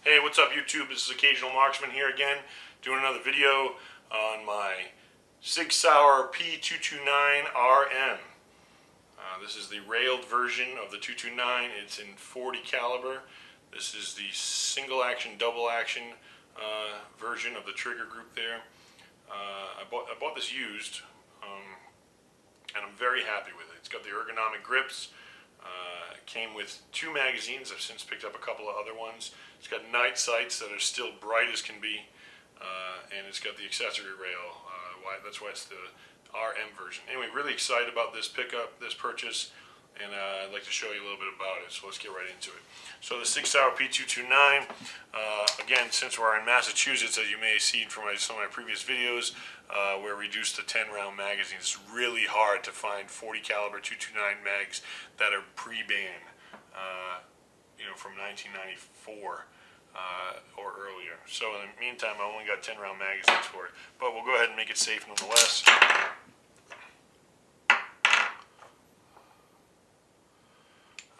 Hey, what's up YouTube? This is Occasional Marksman here again, doing another video on my Sig Sauer P229RM. This is the railed version of the 229. It's in 40 caliber. This is the single action, double action version of the trigger group there. I bought this used, and I'm very happy with it. It's got the ergonomic grips. It came with 2 magazines. I've since picked up a couple of other ones. It's got night sights that are still bright as can be, and it's got the accessory rail. That's why it's the RM version. Anyway, really excited about this pickup, this purchase, and I'd like to show you a little bit about it. So let's get right into it. So the Sig Sauer P229, again, since we're in Massachusetts, as you may have seen from some of my previous videos, we're reduced to 10-round magazines. It's really hard to find 40 caliber 229 mags that are pre-ban, from 1994 or earlier. So in the meantime, I only got 10-round magazines for it, but we'll go ahead and make it safe nonetheless.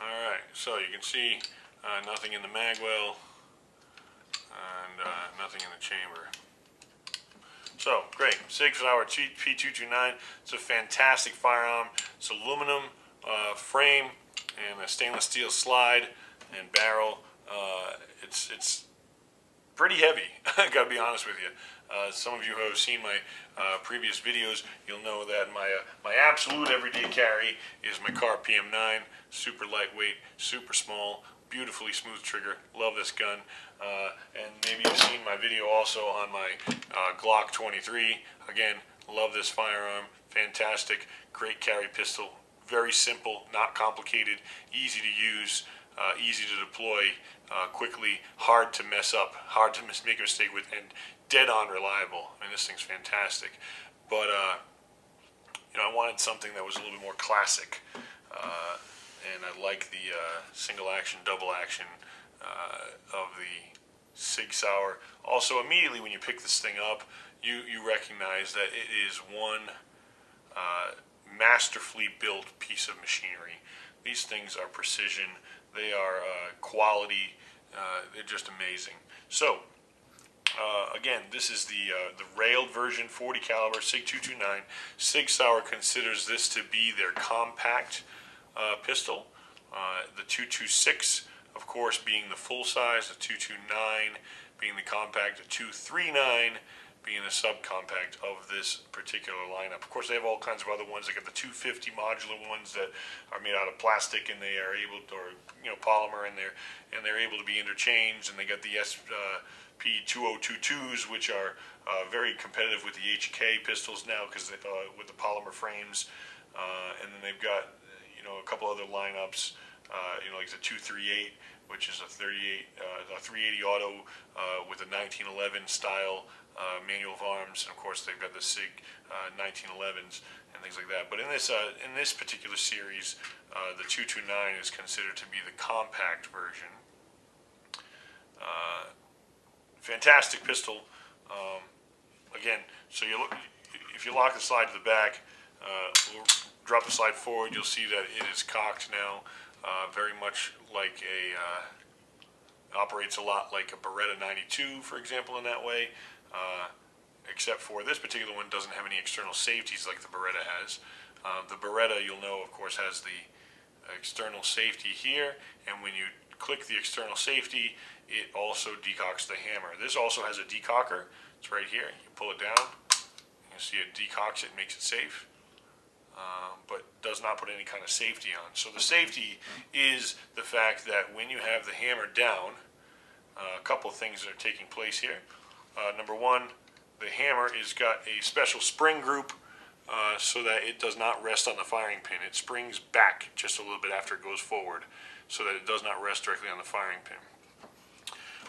Alright, so you can see nothing in the mag well and nothing in the chamber. So, great. Sig Sauer P229. It's a fantastic firearm. It's aluminum frame and a stainless steel slide and barrel. It's pretty heavy, I gotta be honest with you. Some of you who have seen my previous videos, you'll know that my absolute everyday carry is my Car PM9. Super lightweight, super small, beautifully smooth trigger. Love this gun. And maybe you've seen my video also on my Glock 23. Again, love this firearm. Fantastic, great carry pistol. Very simple, not complicated, easy to use, easy to deploy quickly, hard to mess up, hard to make a mistake with, and dead on reliable. I mean, this thing's fantastic. But I wanted something that was a little bit more classic, and I like the single action, double action of the Sig Sauer. Also, immediately when you pick this thing up, you recognize that it is one masterfully built piece of machinery. These things are precision. They are quality. They're just amazing. So, again, this is the railed version, 40 caliber Sig 229. Sig Sauer considers this to be their compact pistol. The 226, of course, being the full size, the 229 being the compact, the 239 being the subcompact of this particular lineup. Of course, they have all kinds of other ones. They got the 250 modular ones that are made out of plastic, and they are able to, or polymer, and they're able to be interchanged. And they got the SP2022s, which are very competitive with the HK pistols now because with the polymer frames. And then they've got a couple other lineups, like the 238, which is a 380 auto with a 1911 style manual of arms, and of course they've got the Sig 1911s and things like that. But in this particular series, the 229 is considered to be the compact version. Fantastic pistol. Again, so if you lock the slide to the back, we'll drop the slide forward, you'll see that it is cocked now, very much like operates a lot like a Beretta 92, for example, in that way. Except for this particular one doesn't have any external safeties like the Beretta has. The Beretta, you'll know, of course, has the external safety here, and when you click the external safety, it also decocks the hammer. This also has a decocker. It's right here. You pull it down, you see it decocks it, makes it safe, but does not put any kind of safety on. So the safety is the fact that when you have the hammer down, a couple of things that are taking place here. Number one, the hammer has got a special spring group so that it does not rest on the firing pin. It springs back just a little bit after it goes forward so that it does not rest directly on the firing pin.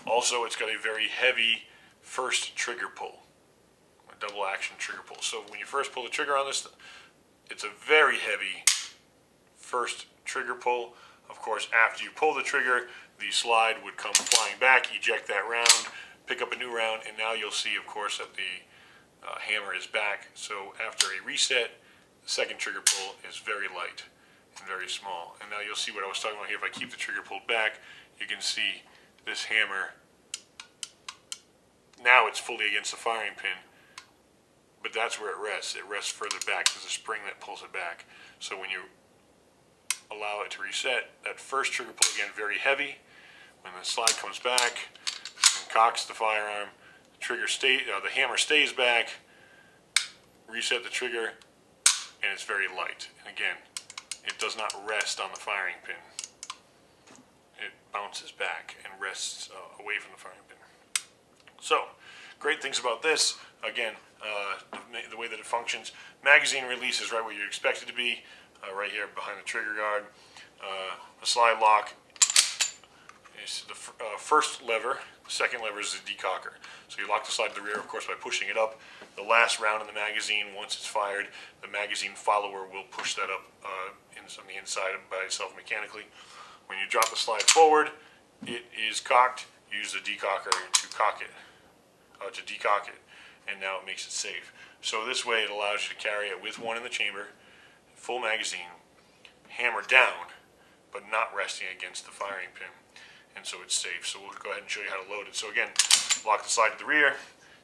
Also, it's got a very heavy first trigger pull, a double action trigger pull. So when you first pull the trigger on this, it's a very heavy first trigger pull. Of course, after you pull the trigger, the slide would come flying back, eject that round, pick up a new round, and now you'll see, of course, that the hammer is back. So after a reset, the second trigger pull is very light and very small. And now you'll see what I was talking about here. If I keep the trigger pulled back, you can see this hammer now it's fully against the firing pin, but that's where it rests. It rests further back. There's a spring that pulls it back. So when you allow it to reset, that first trigger pull, again, very heavy. When the slide comes back and cocks the firearm, the hammer stays back, reset the trigger, and it's very light. And again, it does not rest on the firing pin. It bounces back and rests away from the firing pin. So, great things about this. Again, the way that it functions. Magazine release is right where you expect it to be, right here behind the trigger guard. The slide lock is the first lever. The second lever is the decocker. So you lock the slide to the rear, of course, by pushing it up. The last round in the magazine, once it's fired, the magazine follower will push that up on the inside by itself mechanically. When you drop the slide forward, it is cocked. Use the decocker to cock it, to decock it, and now it makes it safe. So this way it allows you to carry it with one in the chamber, full magazine, hammer down, but not resting against the firing pin. And so it's safe. So we'll go ahead and show you how to load it. So again, lock the slide to the rear,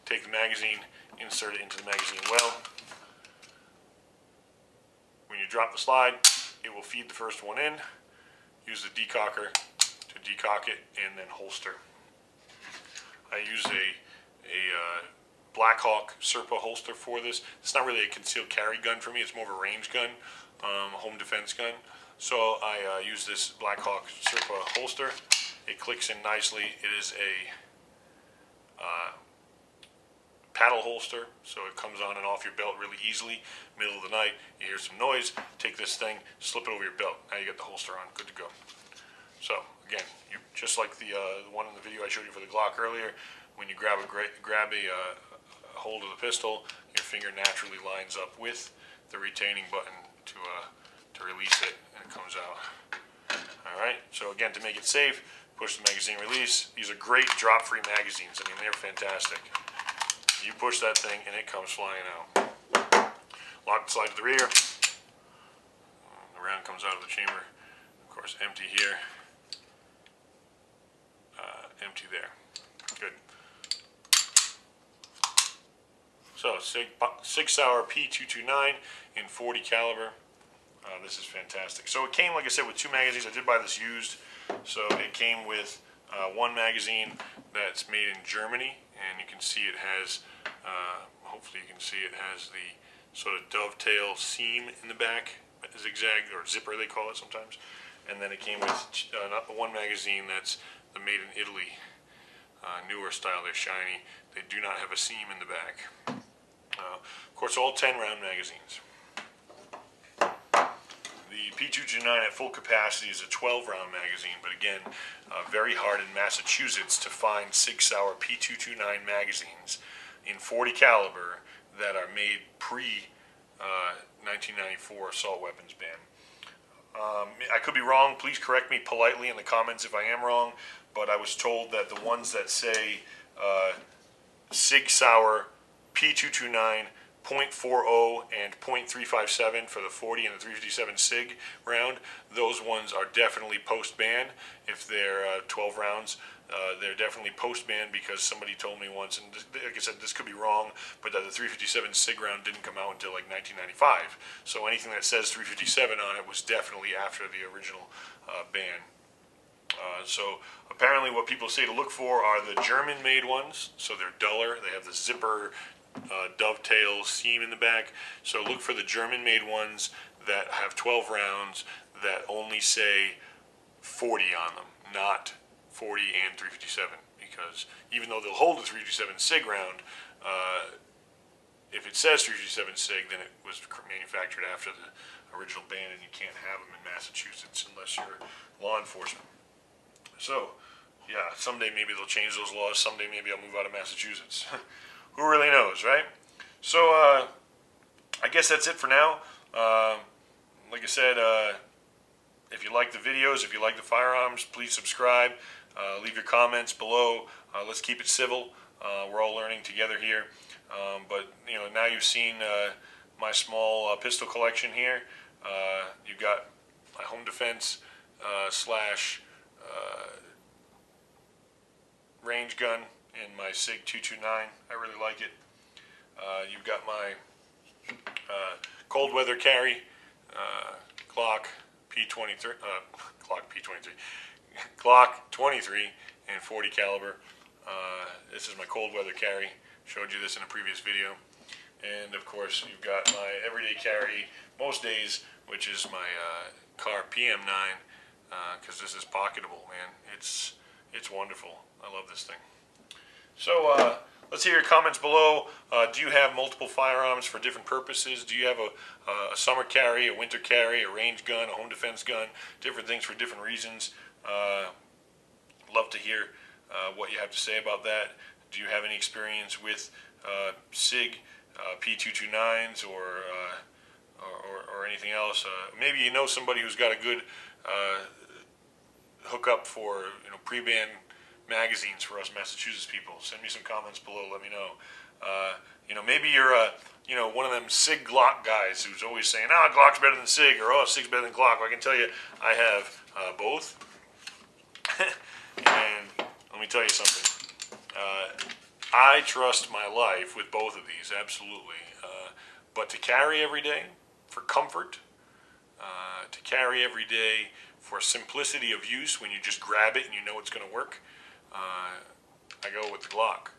take the magazine, insert it into the magazine well. When you drop the slide, it will feed the first one in. Use the decocker to decock it and then holster. I use a Blackhawk Serpa holster for this. It's not really a concealed carry gun for me. It's more of a range gun, a home defense gun. So I use this Blackhawk Serpa holster. It clicks in nicely. It is a paddle holster, so it comes on and off your belt really easily. Middle of the night, you hear some noise, take this thing, slip it over your belt. Now you get the holster on, good to go. So again, you just like the one in the video I showed you for the Glock earlier. When you grab a hold of the pistol, your finger naturally lines up with the retaining button to release it, and it comes out. All right. So again, to make it safe, push the magazine release. These are great drop-free magazines. I mean, they're fantastic. You push that thing and it comes flying out. Lock the slide to the rear. The round comes out of the chamber. Of course, empty here. Empty there. Good. So, Sig Sauer P229 in .40 caliber. This is fantastic. So it came, like I said, with two magazines. I did buy this used. So it came with one magazine that's made in Germany, and you can see it has, hopefully you can see it has the sort of dovetail seam in the back, zigzag or zipper they call it sometimes. And then it came with one magazine that's the made in Italy, newer style. They're shiny. They do not have a seam in the back. Of course, all 10 round magazines. The P229 at full capacity is a 12 round magazine, but again, very hard in Massachusetts to find Sig Sauer P229 magazines in .40 caliber that are made pre 1994 assault weapons ban. I could be wrong. Please correct me politely in the comments if I am wrong, but I was told that the ones that say Sig Sauer P229 .40 and .357 for the 40 and the 357 SIG round, those ones are definitely post-ban. If they're 12 rounds, they're definitely post-ban, because somebody told me once, and like I said, this could be wrong, but that the 357 SIG round didn't come out until like 1995. So anything that says 357 on it was definitely after the original ban. So apparently what people say to look for are the German-made ones, so they're duller, they have the zipper dovetail seam in the back. So look for the German-made ones that have 12 rounds that only say 40 on them, not 40 and 357, because even though they'll hold the 357 SIG round, if it says 357 SIG, then it was manufactured after the original ban, and you can't have them in Massachusetts unless you're law enforcement. So yeah, someday maybe they'll change those laws, someday maybe I'll move out of Massachusetts. Who really knows, right? So, I guess that's it for now. Like I said, if you like the videos, if you like the firearms, please subscribe. Leave your comments below. Let's keep it civil. We're all learning together here. But, you know, now you've seen my small pistol collection here. You've got my home defense slash range gun in my Sig 229. I really like it. You've got my cold weather carry, Glock P23, Glock 23 and 40 caliber. This is my cold weather carry. Showed you this in a previous video. And of course, you've got my everyday carry most days, which is my car PM9, because this is pocketable, man. It's wonderful. I love this thing. So let's hear your comments below. Do you have multiple firearms for different purposes? Do you have a summer carry, a winter carry, a range gun, a home defense gun, different things for different reasons? Love to hear what you have to say about that. Do you have any experience with Sig P229s or anything else? Maybe you know somebody who's got a good hookup for pre-ban magazines for us Massachusetts people. Send me some comments below. Let me know. Maybe you're one of them Sig Glock guys who's always saying, Glock's better than Sig, or Sig's better than Glock. Well, I can tell you, I have both. And let me tell you something. I trust my life with both of these, absolutely. But to carry every day for comfort, to carry every day for simplicity of use, when you just grab it and you know it's going to work, I go with the Glock.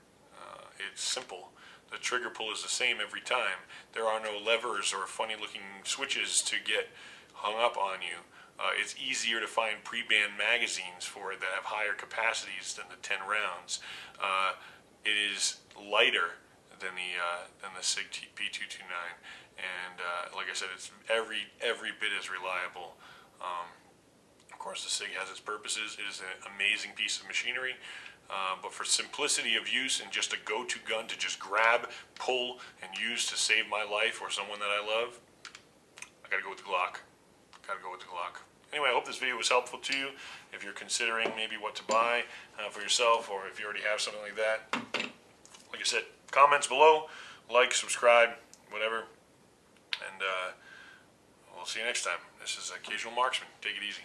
It's simple. The trigger pull is the same every time. There are no levers or funny looking switches to get hung up on you. It's easier to find pre-ban magazines for it that have higher capacities than the 10 rounds. It is lighter than the Sig P229, and like I said, it's every bit as reliable. Of course, the Sig has its purposes. It is an amazing piece of machinery, but for simplicity of use and just a go-to gun to just grab, pull, and use to save my life or someone that I love, I gotta go with the Glock. Gotta go with the Glock. Anyway, I hope this video was helpful to you. If you're considering maybe what to buy for yourself, or if you already have something like that, like I said, comments below, like, subscribe, whatever, and we'll see you next time. This is Occasional Marksman. Take it easy.